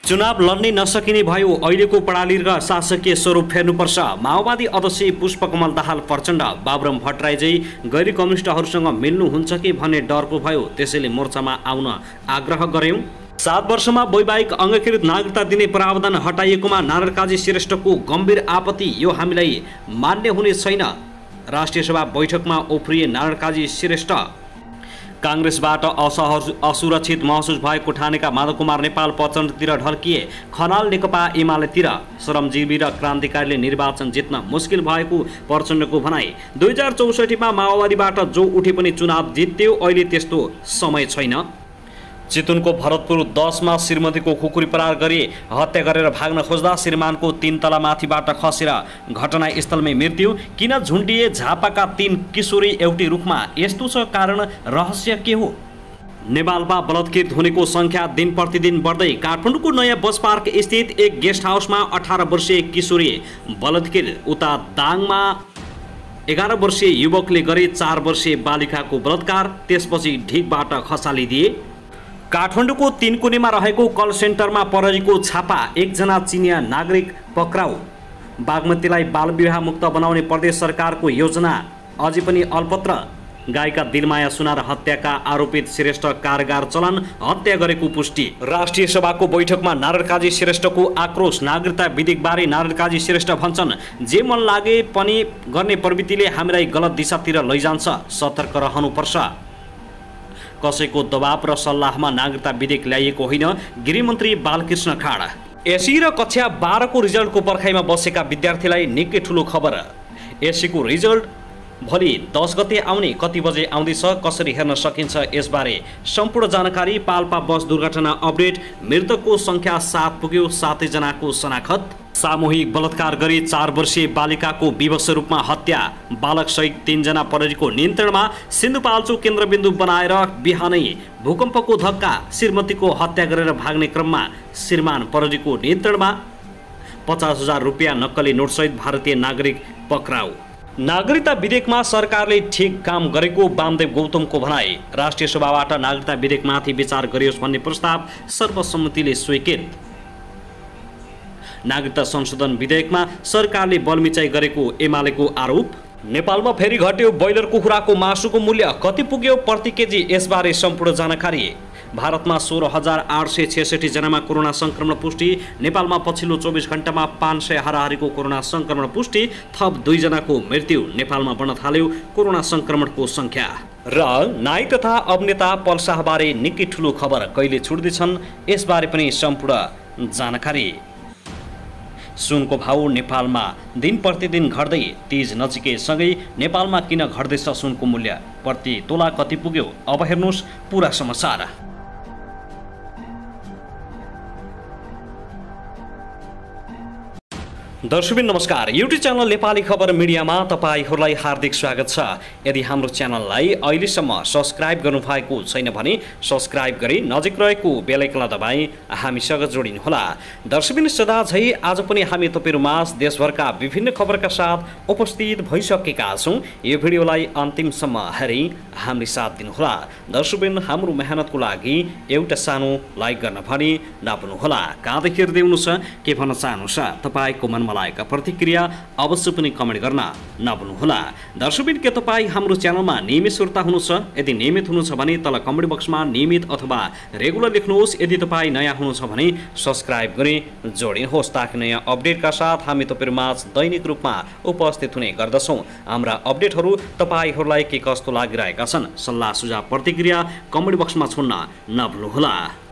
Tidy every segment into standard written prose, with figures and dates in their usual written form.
चुनाव लड्नै नसकिने भयो। अहिलेको प्रणाली र शासकीय स्वरूप फेर्नुपर्छ। माओवादी अध्यक्ष पुष्पकमल दाहाल प्रचण्ड बाबुराम भट्टराई जै गैर कम्युनिस्टहरूसँग मिल्नुहुन्छ कि भन्ने डरको भयो। त्यसैले मोर्चामा आउन आग्रह गर्यौं। 7 वर्षमा वैवाहिक अङ्गीकृत नागरिकता दिने प्रावधान हटाइएकोमा नारायण श्रेष्ठको गम्भीर आपत्ति। यो हामीलाई मान्य हुने छैन। राष्ट्रिय सभा बैठकमा उफ्रिए नारायण श्रेष्ठ। काङ्ग्रेसबाट असुरक्षित महसुस भएको ठानेका माधव कुमार नेपाल प्रचण्डतिर ढल्किए। खनाल नेकपा एमालेतिर। श्रमजीवी र क्रान्तिकारीले निर्वाचन जित्न मुस्किल भएको प्रचण्डको भनाई। 2064 मा माओवादीबाट जो उठे पनि चुनाव जित्यो। अहिले त्यस्तो समय छैन। चितवनको भरतपुर 10 मा श्रीमतीको खुकुरी प्रहार गरी हत्या गरेर भाग्न खोज्दा श्रीमानको 3 तला माथिबाट खसेर घटनास्थलमै मृत्यु। किन झुन्डिए झापाका 3 किशोरी एउटै रुखमा? यस्तो छ कारण, रहस्य के हो? नेपालमा बलात्कृत हुनेको संख्या दिन प्रतिदिन बढ्दै। काठमाडौँको नयाँ बस पार्क स्थित एक गेस्ट हाउसमा 18 वर्षीय किशोरी बलात्कृत। उता दाङमा 11 वर्षीय युवकले गरे 4 वर्षीय बालिकाको बलात्कार, त्यसपछि ढिकबाट खसालिदिए। काठमाडौँको 3 कुनेमा रहेको कल सेन्टरमा प्रहरीको छापा। 1 जना चिनिया नागरिक पक्राउ। बागमतीलाई बाल विवाह मुक्त बनाउने प्रदेश सरकारको योजना अझै पनि अल्पत्र। गायिका दिलमाया सुनार हत्याका आरोपित श्रेष्ठ कारगार चलान हत्या गरेको पुष्टि। राष्ट्रिय सभाको बैठकमा नारायण काजी श्रेष्ठको आक्रोश। नागरिकता विधेयकबारे नारायण काजी श्रेष्ठ भन्छन्, जे मन लागे पनि गर्ने प्रवृत्तिले हामीलाई गलत दिशातिर लैजान्छ। सतर्क रहनुपर्छ। कसैको दबाव र सल्लाहमा नागरिकता विधेयक ल्याइएको होइन। गृहमन्त्री बालकृष्ण खाँड। एससी र कक्षा 12 को रिजल्टको पर्खाइमा बसेका विद्यार्थीलाई निकै ठुलो खबर। एससी को रिजल्ट भोलि 10 गते आउने। कति बजे आउँदैछ, कसरी हेर्न सकिन्छ, यसबारे सम्पूर्ण जानकारी। पाल्पा बस दुर्घटना अपडेट। मृतकको संख्या 7 पुग्यो। 7 जनाको शनाखत। सामूहिक बलात्कार गरी 4 वर्षीय बालिकाको विवश रूपमा हत्या। बालक सहित 3 जना प्रहरीको नियन्त्रणमा। सिन्धुपाल्चोक केन्द्रबिन्दु बनाएर बिहानै भूकम्पको धक्का। श्रीमतीको हत्या गरेर भाग्ने क्रममा श्रीमान प्रहरीको नियन्त्रणमा। 50,000 रुपियाँ नक्कली नोटसहित भारतीय नागरिक पक्राउ। नागरिकता विधेयकमा सरकारले ठिक काम गरेको वामदेव गौतमको भनाई। राष्ट्रिय सभाबाट नागरिकता विधेयकमाथि विचार गरियोस् भन्ने प्रस्ताव सर्वसम्मतिले स्वीकृत। नागरिकता संशोधन विधेयकमा सरकारले बलमिचाइ गरेको एमालेको आरोप। नेपालमा फेरि घट्यो ब्रोइलर कुखुराको मासुको मूल्य। कति पुग्यो प्रति केजी, यसबारे सम्पूर्ण जानकारी। भारतमा 16,866 जनामा कोरोना संक्रमण पुष्टि। नेपालमा पछिल्लो 24 घण्टामा 500 हाराहारीको कोरोना संक्रमण पुष्टि। थप 2 जनाको मृत्यु। नेपालमा बढ्न थाल्यो कोरोना संक्रमणको संख्या। र नायक तथा अभिनेता पल शाहबारे निकै ठुलो खबर कहिले छुट्दैछन्, यसबारे पनि सम्पूर्ण जानकारी। सुनको भाउ नेपालमा दिन प्रतिदिन घट्दै। तीज नजिकै सँगै नेपालमा किन घट्दैछ सुनको मूल्य? प्रति तोला कति पुग्यो? अब हेर्नुहोस् पूरा समाचार। दर्शकबिन नमस्कार। युट्युब च्यानल नेपाली खबर मिडियामा तपाईहरूलाई हार्दिक स्वागत छ। यदि हाम्रो च्यानललाई अहिलेसम्म सब्स्क्राइब गर्नुभएको छैन भने सब्स्क्राइब गरी नजिक रहेको बेल आइकनलाई दबाई हामीसँग जोडिनुहोला। दर्शकबिन सदा झै आज पनि हामी तपाईहरुमाझ देशभरका विभिन्न खबरका साथ उपस्थित भइसकेका छौं। यो भिडियोलाई अन्तिमसम्म हेरी हाम्रो साथ दिनुहोला। दर्शकबिन हाम्रो मेहनतको लागि एउटा सानो लाइक गर्न पनि नभुल्नुहोला। कहाँदेखि हेर्दै हुनुहुन्छ, के भन्न चाहनुहुन्छ, तपाईको मनमा लागेका प्रतिक्रिया अवश्य पनि कमेन्ट गर्न नभुल्नुहोला। दर्शकबिन के तपाईँ हाम्रो च्यानलमा नियमित श्रोता हुनुहुन्छ? यदि नियमित हुनुहुन्छ भने तल कमेन्ट बक्समा नियमित अथवा रेगुलर लेख्नुहोस्। यदि तपाईँ नयाँ हुनुहुन्छ भने सब्स्क्राइब गरी जोडिनुहोस् ताकि नयाँ अपडेटका साथ हामी तपाईहरुमाझ दैनिक रूपमा उपस्थित हुने गर्दछौँ। हाम्रा अपडेटहरू तपाईहरूलाई के कस्तो लागिरहेका छन्, सल्लाह सुझाव प्रतिक्रिया कमेन्ट बक्समा छोड्न नभुल्नुहोला।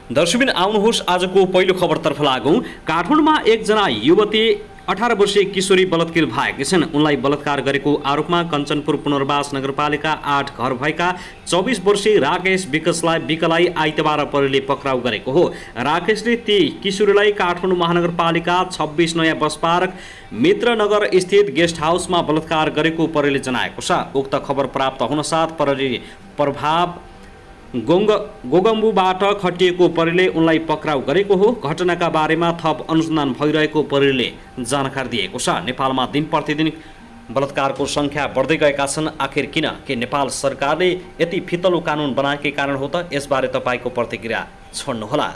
दर्शकबिन आउनुहोस् आजको पहिलो खबरतर्फ लागौं। काठमाडौँमा 1 जना युवती 18 वर्षीय किशोरी बलात्कृत भएकी छन्। उनलाई बलात्कार गरेको आरोपमा कञ्चनपुर पुनर्वास नगरपालिका 8 घर भएका 24 वर्षीय राकेश विकलाई आइतबार प्रहरीले पक्राउ गरेको हो। राकेशले ती किशोरीलाई काठमाडौँ महानगरपालिका 26 नयाँ बस पार्क मित्रनगर स्थित गेस्ट हाउसमा बलात्कार गरेको प्रहरीले जनाएको छ। उक्त खबर प्राप्त हुनसाथ प्रहरी प्रभाव गोगम्बुबाट खटिएको प्रहरीले उनलाई पक्राउ गरेको हो। घटनाका बारेमा थप अनुसन्धान भइरहेको प्रहरीले जानकारी दिएको छ। नेपालमा दिन प्रतिदिन बलात्कारको संख्या बढ्दै गएका छन्। आखिर किन? के नेपाल सरकारले यति फितलो कानुन बनाएकै कारण हो त? यसबारे तपाईको प्रतिक्रिया छोड्नुहोला।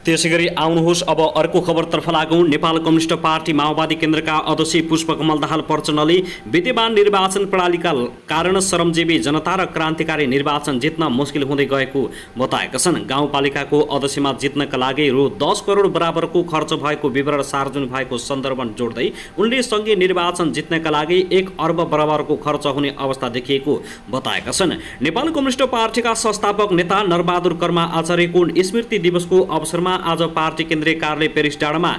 त्यसैगरी आउनुहोस् अब अर्को खबरतर्फ लागौँ। नेपाल कम्युनिस्ट पार्टी माओवादी केन्द्रका अध्यक्ष पुष्पकमल दाहाल प्रचण्डले विद्यमान निर्वाचन प्रणालीका कारण श्रमजीवी जनता र क्रान्तिकारी निर्वाचन जित्न मुस्किल हुँदै गएको बताएका छन्। गाउँपालिकाको अध्यक्षमा जित्नका लागि रु 10 करोड बराबरको खर्च भएको विवरण सार्वजनिक भएको सन्दर्भ जोड्दै उनले सङ्घीय निर्वाचन जित्नका लागि 1 अर्ब बराबरको खर्च हुने अवस्था देखिएको बताएका छन्। नेपाल कम्युनिस्ट पार्टीका संस्थापक नेता नरबहादुर कर्मा आचार्यको स्मृति दिवसको अवसरमा आज पार्टी केन्द्रीय कार्यालय पेरिस डाँडामा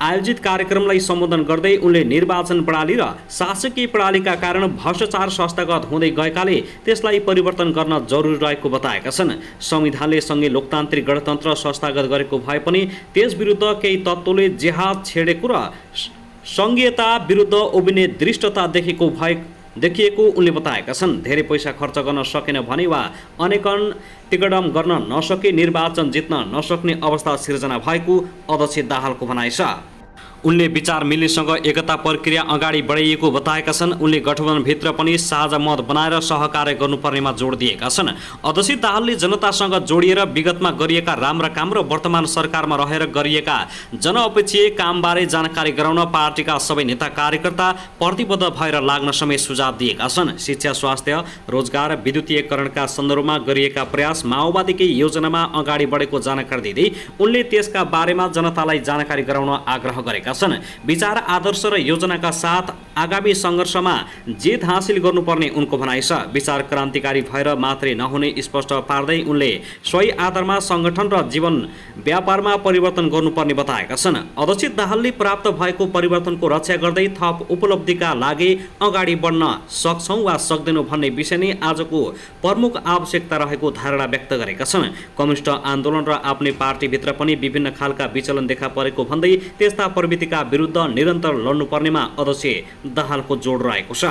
आयोजित कार्यक्रमलाई सम्बोधन गर्दै उनले निर्वाचन प्रणाली र शासकीय प्रणालीका कारण भ्रष्टाचार संस्थागत हुँदै गएकाले त्यसलाई परिवर्तन गर्न जरुरी रहेको बताएका छन्। संविधानले सँगै लोकतान्त्रिक गणतन्त्र संस्थागत गरेको भए पनि त्यस विरुद्ध केही तत्त्वले जेहाद छेडेको र सङ्घीयता विरुद्ध उभिने दृष्टता देखिएको उनले बताएका छन्। धेरै पैसा खर्च गर्न सकेन भने वा अनेकन टिकटम गर्न नसके निर्वाचन जित्न नसक्ने अवस्था सिर्जना भएको अध्यक्ष दाहालको भनाइ छ। उनले विचार मिल्नेसँग एकता प्रक्रिया अगाडि बढाइएको बताएका छन्। उनले गठबन्धनभित्र पनि साझा मत बनाएर सहकार्य गर्नुपर्नेमा जोड दिएका छन्। अध्यक्ष दाहालले जनतासँग जोडिएर विगतमा गरिएका राम्रा काम र वर्तमान सरकारमा रहेर गरिएका जनअपेक्षीय कामबारे जानकारी गराउन पार्टीका सबै नेता कार्यकर्ता प्रतिबद्ध भएर लाग्न समेत सुझाव दिएका छन्। शिक्षा, स्वास्थ्य, रोजगार, विद्युतीयकरणका सन्दर्भमा गरिएका प्रयास माओवादीकै योजनामा अगाडि बढेको जानकारी दिँदै उनले त्यसका बारेमा जनतालाई जानकारी गराउन आग्रह गरेका छन्। विचार, आदर्श र योजनाका साथ आगामी सङ्घर्षमा जित हासिल गर्नुपर्ने उनको भनाइ छ। विचार क्रान्तिकारी भएर मात्रै नहुने स्पष्ट पार्दै उनले सही आधारमा सङ्गठन र जीवन व्यापारमा परिवर्तन गर्नुपर्ने बताएका छन्। अध्यक्ष दाहालले प्राप्त भएको परिवर्तनको रक्षा गर्दै थप उपलब्धिका लागि अगाडि बढ्न सक्छौँ वा सक्दैनौँ भन्ने विषय नै आजको प्रमुख आवश्यकता रहेको धारणा व्यक्त गरेका छन्। कम्युनिस्ट आन्दोलन र आफ्नै पार्टीभित्र पनि विभिन्न खालका विचलन देखा परेको भन्दै त्यस्ता प्रवृत्तिका विरुद्ध निरन्तर लड्नुपर्नेमा अध्यक्ष दाहालको जोड रहेको छ।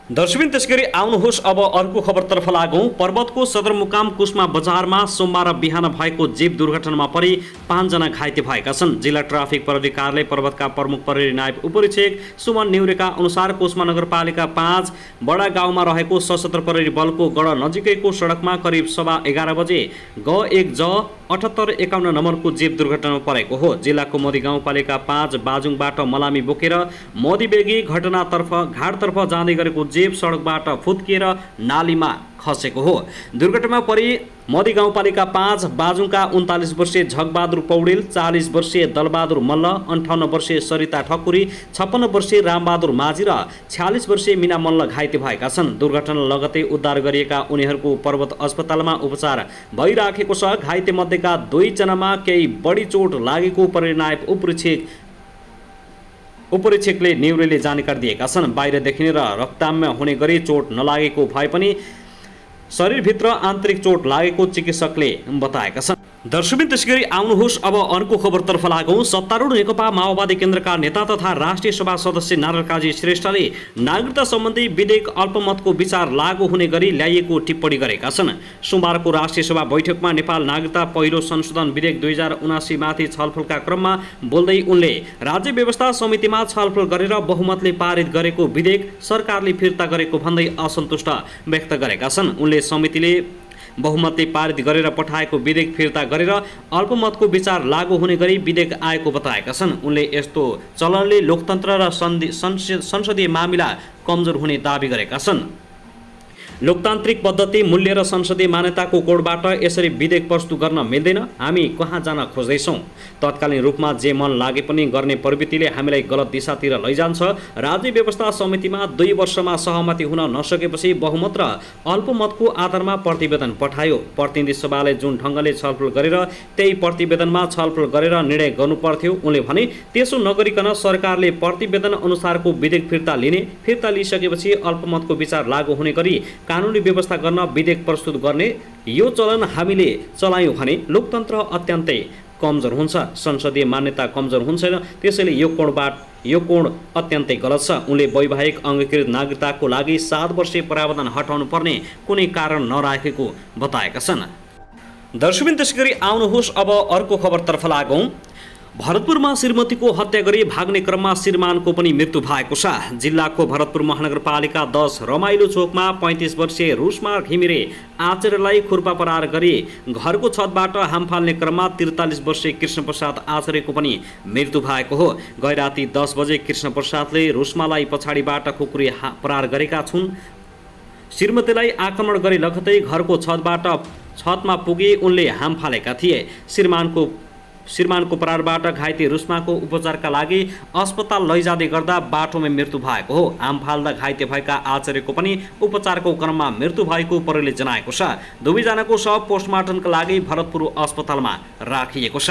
दर्शकबिन त्यसगरी आउनुहोस् अब अर्को खबरतर्फ लागौँ। पर्वतको सदरमुकाम कुस्मा बजारमा सोमबार बिहान भएको जीप दुर्घटनामा परि 5 जना घाइते भएका छन्। जिल्ला ट्राफिक प्रहरी कार्यालय पर्वतका प्रमुख प्रहरी नायब उपरीक्षक सुमन नेउरेका अनुसार कुस्मा नगरपालिका 5 बडा गाउँमा रहेको सशस्त्र प्रहरी बलको गढ नजिकैको सडकमा करिब 11:15 बजे G1 J 7851 नम्बरको जीप दुर्घटनामा परेको हो। जिल्लाको मोदी गाउँपालिका 5 बाजुङबाट मलामी बोकेर मोदीबेगी घाटतर्फ जाँदै गरेको जीप सडकबाट फुत्किएर नालीमा खसेको हो। दुर्घटनामा परि मोदी गाउँपालिका 5 बाजुङका 39 वर्षीय झगबहादुर पौडेल, 40 वर्षीय दलबहादुर मल्ल, 58 वर्षीय सरिता ठकुरी, 56 वर्षीय रामबहादुर माझी र 46 वर्षीय मिना मल्ल घाइते भएका छन्। दुर्घटना लगतै उद्धार गरिएका उनीहरूको पर्वत अस्पतालमा उपचार भइराखेको छ। घाइते मध्येका 2 जनामा केही बढी चोट लागेको प्रहरी नायब उपरीक्षकले नेउरेले जानकारी दिएका छन्। बाहिर देखिने र रक्तम्य हुने गरी चोट नलागेको भए पनि शरीरभित्र आन्तरिक चोट लागेको चिकित्सकले बताएका छन्। दर्शकबिन त्यसगरी आउनुहोस् अब अर्को खबरतर्फ लागौँ। सत्तारूढ नेकपा माओवादी केन्द्रका नेता तथा राष्ट्रिय सभा सदस्य नारायण काजी श्रेष्ठले नागरिकता सम्बन्धी विधेयक अल्पमतको विचार लागू हुने गरी ल्याइएको टिप्पणी गरेका छन्। सोमबारको राष्ट्रिय सभा बैठकमा नेपाल नागरिकता पहिलो संशोधन विधेयक 2079 माथि छलफलका क्रममा बोल्दै उनले राज्य व्यवस्था समितिमा छलफल गरेर बहुमतले पारित गरेको विधेयक सरकारले फिर्ता गरेको भन्दै असन्तुष्ट व्यक्त गरेका छन्। उनले समितिले बहुमतले पारित गरेर पठाएको विधेयक फिर्ता गरेर अल्पमतको विचार लागू हुने गरी विधेयक आएको बताएका छन्। उनले यस्तो चलनले लोकतन्त्र र संसदीय मामिला कमजोर हुने दाबी गरेका छन्। लोकतान्त्रिक पद्धति, मूल्य र संसदीय मान्यताको कोडबाट यसरी विधेयक प्रस्तुत गर्न मिल्दैन। हामी कहाँ जान खोज्दैछौँ? तत्कालीन रूपमा जे मन लागे पनि गर्ने प्रवृत्तिले हामीलाई गलत दिशातिर लैजान्छ। राज्य व्यवस्था समितिमा 2 वर्षमा सहमति हुन नसकेपछि बहुमत र अल्पमतको आधारमा प्रतिवेदन पठायो। प्रतिनिधि सभाले जुन ढङ्गले छलफल गरेर त्यही प्रतिवेदनमा छलफल गरेर निर्णय गर्नुपर्थ्यो। उनले भने त्यसो नगरिकन सरकारले प्रतिवेदन अनुसारको विधेयक फिर्ता लिइसकेपछि अल्पमतको विचार लागू हुने गरी कानुनी व्यवस्था गर्न विधेयक प्रस्तुत गर्ने यो चलन हामीले चलायौँ भने लोकतन्त्र अत्यन्तै कमजोर हुन्छ, संसदीय मान्यता कमजोर हुन्छ। त्यसैले यो कोण अत्यन्तै गलत छ। उनले वैवाहिक अङ्गीकृत नागरिकताको लागि 7 वर्षीय प्रावधान हटाउनु पर्ने कुनै कारण नराखेको बताएका छन्। दर्शकबिन त्यसगरी आउनुहोस् अब अर्को खबरतर्फ लागौँ। भरतपुरमा श्रीमतीको हत्या गरी भाग्ने क्रममा श्रीमानको पनि मृत्यु भएको छ। जिल्लाको भरतपुर महानगरपालिका 10 रमाइलो चोकमा 35 वर्षीय रुसमा घिमिरे आचार्यलाई खुर्पा प्रहार गरी घरको छतबाट हाम फाल्ने क्रममा 43 वर्षीय कृष्णप्रसाद आचार्यको पनि मृत्यु भएको हो। गैराती 10 बजे कृष्णप्रसादले रुसमालाई पछाडिबाट खुकुरी प्रहार गरेका छन्। श्रीमतीलाई आक्रमण गरी लगतै घरको छतमा पुगे उनले हाम फालेका थिए। श्रीमानको प्रहारबाट घाइते रुस्माको उपचारका लागि अस्पताल लैजाँदै गर्दा बाटोमा मृत्यु भएको हो। हाम फाल्दा घाइते भएका आचार्यको पनि उपचारको क्रममा मृत्यु भएको प्रहरीले जनाएको छ। दुवैजनाको शव पोस्टमार्टमका लागि भरतपुर अस्पतालमा राखिएको छ।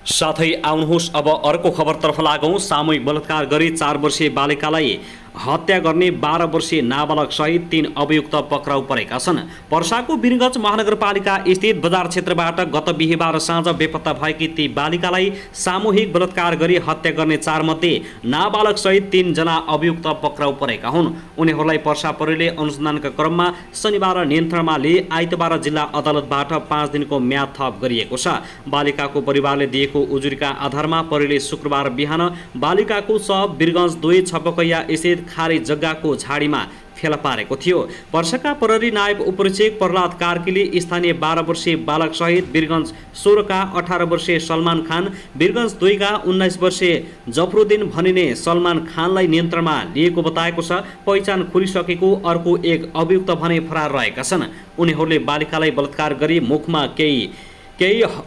साथै आउनुहोस् अब अर्को खबरतर्फ लागौँ। सामूहिक बलात्कार गरी 4 वर्षीय बालिकालाई हत्या गर्ने 12 वर्षीय नाबालक सहित 3 अभियुक्त पक्राउ परेका छन्। पर्साको वीरगञ्ज महानगरपालिका स्थित बजार क्षेत्रबाट गत बिहीबार साँझ बेपत्ता भएकी ती बालिकालाई सामूहिक बलात्कार गरी हत्या गर्ने 4 मध्ये नाबालक सहित 3 जना अभियुक्त पक्राउ परेका हुन्। उनीहरूलाई पर्सा प्रहरीले अनुसन्धानका क्रममा शनिबार नियन्त्रणमा लिए आइतबार जिल्ला अदालतबाट 5 दिनको म्याद थप गरिएको छ। बालिकाको परिवारले दिएको उजुरीका आधारमा प्रहरीले शुक्रबार बिहान बालिकाको शव वीरगञ्ज 2 छपकैया स्थित खारी जग्गाको झाडीमा फेला पारेको थियो। पर्साका प्रहरी नायब उपरीक्षक प्रहलाद कार्कीले स्थानीय 12 वर्षीय बालक सहित वीरगञ्ज 16 का 18 वर्षीय सलमान खान, वीरगञ्ज 2 का 19 वर्षीय जफरुद्दिन भनिने सलमान खानलाई नियन्त्रणमा लिएको बताएको छ। पहिचान खुलिसकेको अर्को एक अभियुक्त भने फरार रहेका छन्। उनीहरूले बालिकालाई बलात्कार गरी मुखमा केही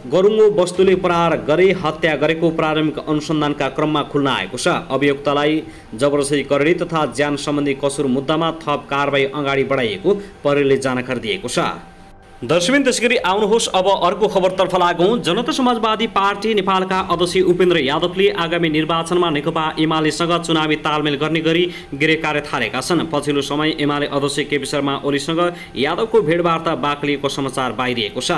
गरुङ्गो वस्तुले प्रहार गरी हत्या गरेको प्रारम्भिक अनुसन्धानका क्रममा खुल्न आएको छ। अभियुक्तलाई जबरजस्ती करडी तथा ज्यान सम्बन्धी कसुर मुद्दामा थप कारबाही अगाडि बढाइएको प्रहरीले जानकारी दिएको छ। दर्शकबिन त्यसैगरी आउनुहोस् अब अर्को खबरतर्फ लागौँ। जनता समाजवादी पार्टी नेपालका अध्यक्ष उपेन्द्र यादवले आगामी निर्वाचनमा नेकपा एमालेसँग चुनावी तालमेल गर्ने गरी गृह कार्य थालेका छन्। पछिल्लो समय एमाले अध्यक्ष केपी शर्मा ओलीसँग यादवको भेटवार्ता बाक्लिएको समाचार बाहिरिएको छ।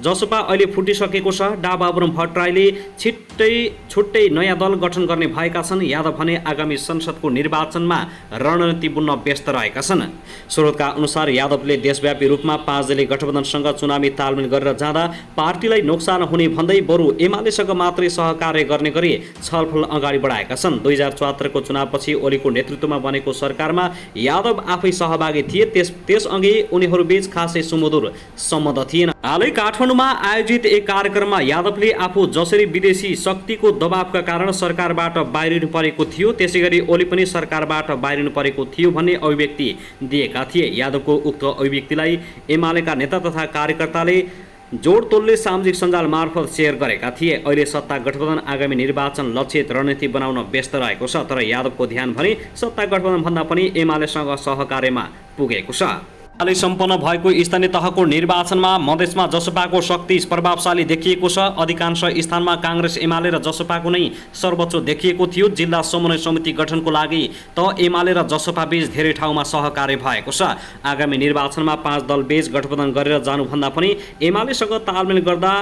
जसपा अहिले फुटिसकेको छ। डा बाबुराम भट्टराईले छुट्टै नयाँ दल गठन गर्ने भएका छन्। यादव भने आगामी संसदको निर्वाचनमा रणनीति बुन्न व्यस्त रहेका छन्। स्रोतका अनुसार यादवले देशव्यापी रूपमा 5 दलीय गठबन्धनसँग चुनावी तालमेल गरेर जाँदा पार्टीलाई नोक्सान हुने भन्दै बरु एमालेसँग मात्रै सहकार्य गर्ने गरी छलफल अगाडि बढाएका छन्। 2074 को चुनावपछि ओलीको नेतृत्वमा बनेको सरकारमा यादव आफै सहभागी थिए। त्यसअघि उनीहरूबीच खासै सुमधुर सम्बन्ध थिएन। हालै काठमाडौँमा आयोजित एक कार्यक्रममा यादवले आफू जसरी विदेशी शक्तिको दबावका कारण सरकारबाट बाहिरिनु परेको थियो त्यसैगरी ओली पनि सरकारबाट बाहिरिनु परेको थियो भन्ने अभिव्यक्ति दिएका थिए। यादवको उक्त अभिव्यक्तिलाई एमालेका नेता तथा कार्यकर्ताले जोडतोडले सामाजिक सञ्जाल मार्फत सेयर गरेका थिए। अहिले सत्ता गठबन्धन आगामी निर्वाचन लक्षित रणनीति बनाउन व्यस्त रहेको छ। तर यादवको ध्यान भने सत्ता गठबन्धन भन्दा पनि एमालेसँग सहकार्यमा पुगेको छ। हालै सम्पन्न भएको स्थानीय तहको निर्वाचनमा मधेसमा जसपाको शक्ति प्रभावशाली देखिएको छ। अधिकांश स्थानमा काङ्ग्रेस एमाले र जसपाको नै सर्वोच्च देखिएको थियो। जिल्ला समन्वय समिति गठनको लागि त एमाले र जसपा बीच धेरै ठाउँमा सहकार्य भएको छ। आगामी निर्वाचनमा 5 दल बीच गठबन्धन गरेर जानुभन्दा पनि एमालेसँग तालमेल गर्दा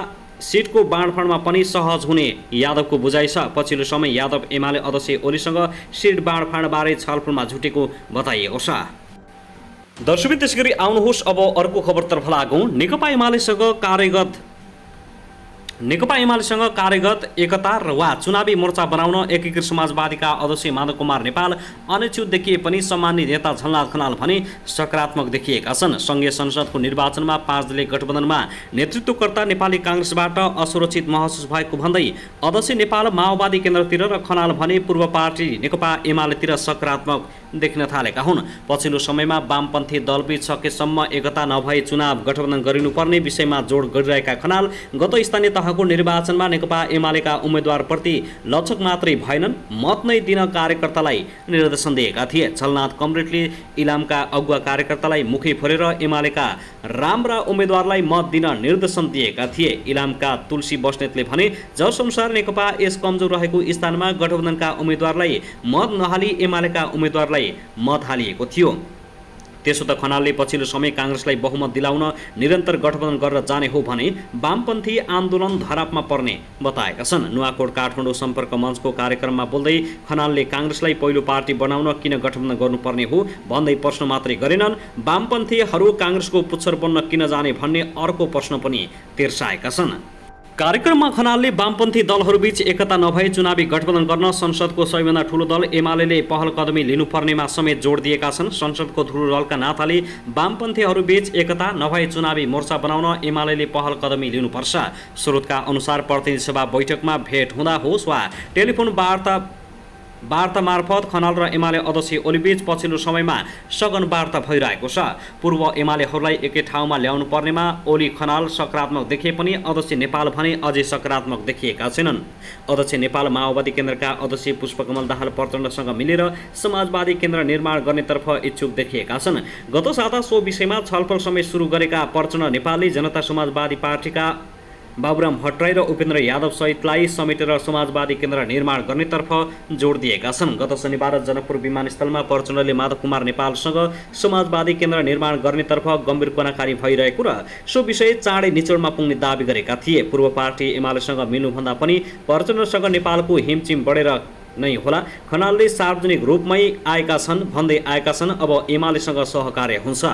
सिटको बाँडफाँडमा पनि सहज हुने यादवको बुझाइ छ। पछिल्लो समय यादव एमाले अध्यक्ष ओलीसँग सिट बाँडफाँडबारे छलफलमा जुटेको बताइएको छ। दर्शकबिन त्यसैगरी आउनुहोस् अब अर्को खबरतर्फ लागौँ। नेकपा एमालेसँग कार्यगत एकता वा चुनावी मोर्चा बनाउन एकीकृत समाजवादीका अध्यक्ष माधव कुमार नेपाल अनिच्छुक देखिए पनि सम्मानित नेता झलनाथ खनाल भने सकारात्मक देखिएका छन्। संघीय संसदको निर्वाचनमा 5 दलीय गठबन्धनमा नेतृत्वकर्ता नेपाली काङ्ग्रेसबाट असुरक्षित महसुस भएको भन्दै अध्यक्ष नेपाल माओवादी केन्द्रतिर र खनाल भने पूर्व पार्टी नेकपा एमालेतिर सकारात्मक देखिन थालेका हुन्। पछिल्लो समयमा वामपन्थी दलबीच सकेसम्म एकता नभई चुनाव गठबन्धन गरिनुपर्ने विषयमा जोड गरिरहेका खनाल गत स्थानीय तहको निर्वाचनमा नेकपा एमालेका उम्मेद्वारप्रति लक्षक मात्रै भएनन्, मत नै दिन कार्यकर्तालाई निर्देशन दिएका थिए। झलनाथ कमरेडले इलामका अगुवा कार्यकर्तालाई मुखै फोरेर एमालेका राम्रा उम्मेद्वारलाई मत दिन निर्देशन दिएका थिए। इलामका तुलसी बस्नेतले भने जसअनुसार नेकपा यस कमजोर रहेको स्थानमा गठबन्धनका उम्मेद्वारलाई मत नहाली एमालेका उम्मेद्वारलाई मत हालिएको थियो। त्यसो त खनालले पछिल्लो समय काङ्ग्रेसलाई बहुमत दिलाउन निरन्तर गठबन्धन गरेर जाने हो भने वामपन्थी आन्दोलन धरापमा पर्ने बताएका छन्। नुवाकोट काठमाडौँ सम्पर्क मञ्चको कार्यक्रममा बोल्दै खनालले काङ्ग्रेसलाई पहिलो पार्टी बनाउन किन गठबन्धन गर्नुपर्ने हो भन्दै प्रश्न मात्रै गरेनन्, वामपन्थीहरू काङ्ग्रेसको पुच्छर बन्न किन जाने भन्ने अर्को प्रश्न पनि तिर्साएका छन्। कार्यक्रममा खनालले वामपन्थी दलहरूबीच एकता नभई चुनावी गठबन्धन गर्न संसदको सबैभन्दा ठूलो दल एमाले पहल कदमी लिनुपर्नेमा समेत जोड दिएका छन्। संसदको ठूलो दलका नाताले वामपन्थीहरूबीच एकता नभई चुनावी मोर्चा बनाउन एमाले पहल कदमी लिनुपर्छ। स्रोतका अनुसार प्रतिनिधि सभा बैठकमा भेट हुँदा होस् वा टेलिफोन वार्ता मार्फत खनाल र एमाले अध्यक्ष ओलीबीच पछिल्लो समयमा सघन वार्ता भइरहेको छ। पूर्व एमालेहरूलाई एकै ठाउँमा ल्याउनु पर्नेमा ओली खनाल सकारात्मक देखिए पनि अध्यक्ष नेपाल भने अझै सकारात्मक देखिएका छैनन्। अध्यक्ष नेपाल माओवादी केन्द्रका अध्यक्ष पुष्पकमल दाहाल प्रचण्डसँग मिलेर समाजवादी केन्द्र निर्माण गर्नेतर्फ इच्छुक देखिएका छन्। गत साता सो विषयमा छलफल समेत सुरु गरेका प्रचण्ड नेपालले जनता समाजवादी पार्टीका बाबुराम भट्टराई र उपेन्द्र यादव सहितलाई समेटेर समाजवादी केन्द्र निर्माण गर्नेतर्फ जोड दिएका छन्। गत शनिबार जनकपुर विमानस्थलमा प्रचण्डले माधव कुमार नेपालसँग समाजवादी केन्द्र निर्माण गर्नेतर्फ गम्भीर कुराकानी भइरहेको र सो विषय चाँडै निचोडमा पुग्ने दावी गरेका थिए। पूर्व पार्टी एमालेसँग मिल्नुभन्दा पनि प्रचण्डसँग नेपालको हिमचिम बढेर नै होला। खनालले सार्वजनिक रूपमै आएका छन् भन्दै आएका छन् अब एमालेसँग सहकार्य हुन्छ।